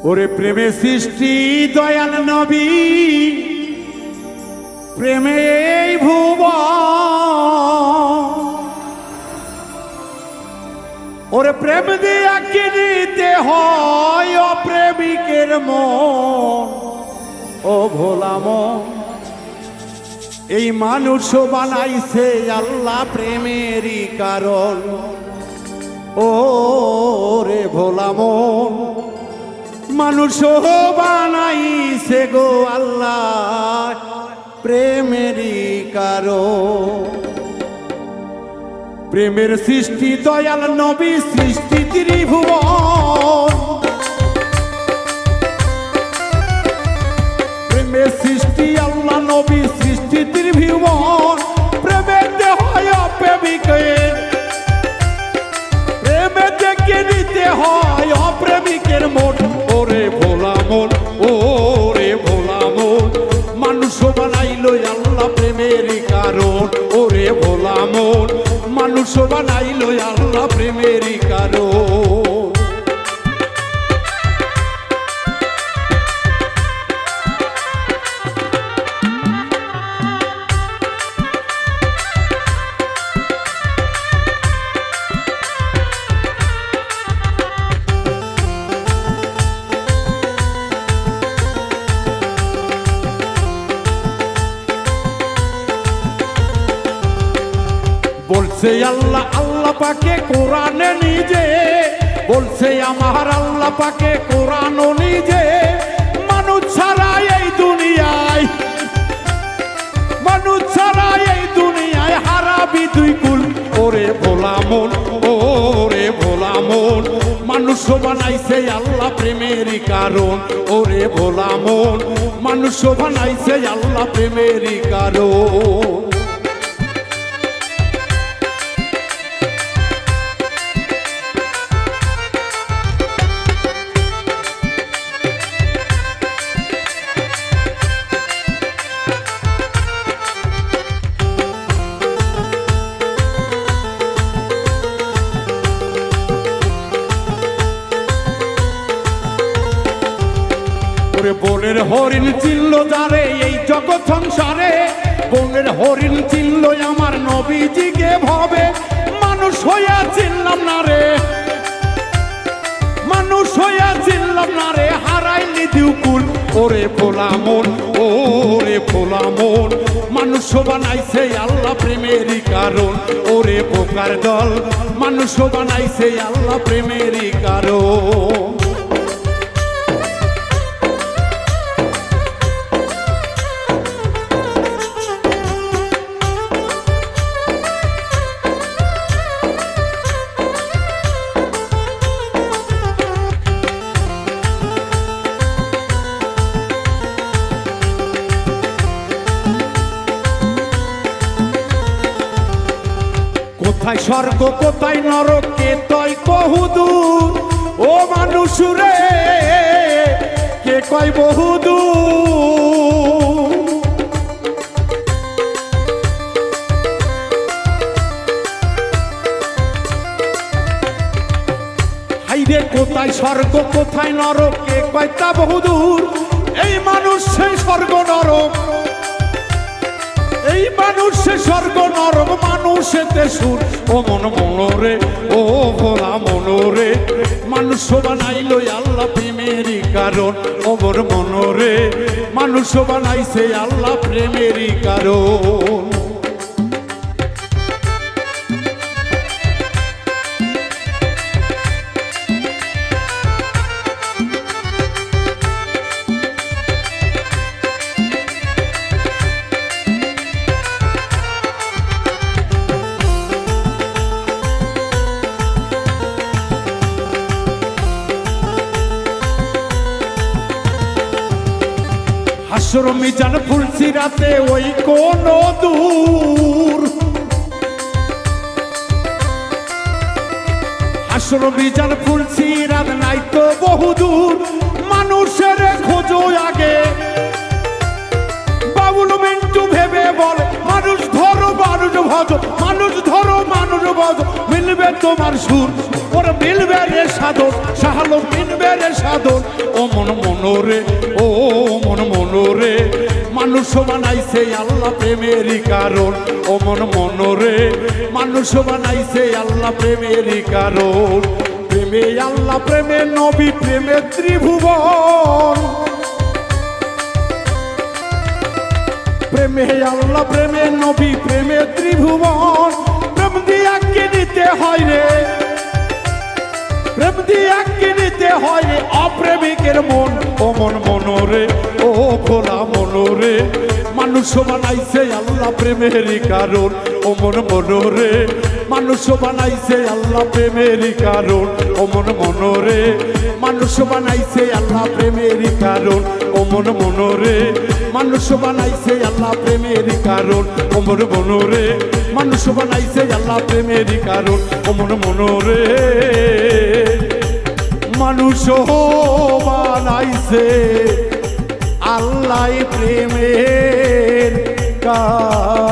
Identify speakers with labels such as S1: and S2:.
S1: ওরে প্রেমে সৃষ্টি দয়াল নবী, প্রেমে এই ভুবন। ওরে প্রেম দিয়া কিনিতে হয় অপ্রেমিকের মন। ও ভোলা মন, এই মানুষ বানাইছে আল্লাহ প্রেমেরই কারণ। ও রে ভোলা মন, মানুষ বানাইছে গো আল্লাহ প্রেমেরই কারণ। প্রেমের সৃষ্টি দয়াল নবী, সৃষ্টি ত্রিভুবন। প্রেমের সৃষ্টি আল্লাহ নবী, সৃষ্টি ত্রিভুবন। প্রেমের হয় অপ্রেমিকের, প্রেমে দেখে নিতে হয় অপ্রেমিকের মন। ওরে ভোলা মন, ওরে ভোলা মন, মানুষ বানাইল আল্লাহ প্রেমেরই কারণ। ওরে ভোলা মন, মানুষ বানাইল আল্লাহ প্রেমেরই কারণ। বলছে আল্লাহ, আল্লাহ পাকে কোরআনে নিজে, বলছে আমার আল্লাহ পাকে কোরআন নিজে। মানুষ ছাড়া এই দুনিয়ায়, মানুষ ছাড়া এই দুনিয়ায় হারাবি দুই কুল। ওরে ভোলা মন, ওরে ভোলা মন, মানুষ বানাইছে আল্লাহ প্রেমেরই কারণ। ওরে ভোলা মন, মানুষ বানাইছে আল্লাহ প্রেমেরই কারণ। বনের হরিণ চিনল যারে এই জগৎ সংসারে, বনের হরিণ চিনল আমার নবীজিকে ভবে। মানুষ হইয়া চিনলাম না রে, মানুষ হইয়া চিনলাম না রে, হারাইলি দিউকুল। ওরে ভোলা মন, ওরে ভোলা মন, মানুষ বানাইছে আল্লাহ প্রেমেরই কারণ। ওরে বোকার দল, মানুষ বানাইছে আল্লাহ প্রেমেরই কারণ। কোথায় স্বর্গ কোথায় নরক কে তয় বহুদূর। ও মানুষ রে কে কয় বহুদূর। হাইরে কোথায় স্বর্গ কোথায় নরক কে কয় তা বহুদূর। এই মানুষ সেই স্বর্গ নরক, এই মানুষ সে স্বর্গ নরক, মানুষেতে সুর। ও মন মনোরে, ও ভোলা মনোরে, মানুষ বানাইল আল্লাহ প্রেমেরই কারণ। ও মোর মনোরে, মানুষ বানাইছে আল্লাহ প্রেমেরই কারণ। হাসর মিজান ফুলসিরাতে ওই কোন দূর। হাসর মিজান ফুলসিরাত নাই তো বহুদূর। মানুষের খোঁজো আগে, বাবুল মিন্টু ভেবে বলে মানুষ ধরো মানুষ ভজ, মানুষ ধরো মানুষ ভজ। মিলবে তোমার সুর, ওর মিলবে রে সাধন, শাহালো মিলবে রে সাধন। ও মন মনোরে, ও মন মনোরে, মানুষ বানাইছে আল্লাহ প্রেমেরই কারণ। ও মন মনোরে, মানুষ বানাইছে আল্লাহ প্রেমেরই কারণ। প্রেমে আল্লাহ, প্রেমে নবী, প্রেমে ত্রিভুবন। প্রেমে আল্লাহ, প্রেমে নবী, প্রেমে ত্রিভুবন। প্রেম দিয়া কিনিতে হয় রে, প্রেম দিয়া কিনিতে হয় রে অপ্রেমিকের মন। ও মন মনোরে, ও ভোলা মনোরে, মানুষ বানাইছে আল্লাহ প্রেমেরই কারণ। ও মন মনোরে, মানুষ বানাইছে আল্লাহ প্রেমেরই কারণ। ও মন মনোরে, মানুষ বানাইছে আল্লাহ প্রেমেরই কারণ। ও মন মনোরে, মানুষ বানাইছে আল্লাহ প্রেমেরই কারণ। ও মন মনোরে, মানুষ বানাইছে আল্লাহ প্রেমেরই কারণ। ও মন মনোরে, মানুষ বানাইছে আল্লাহ প্রেমের কারণ।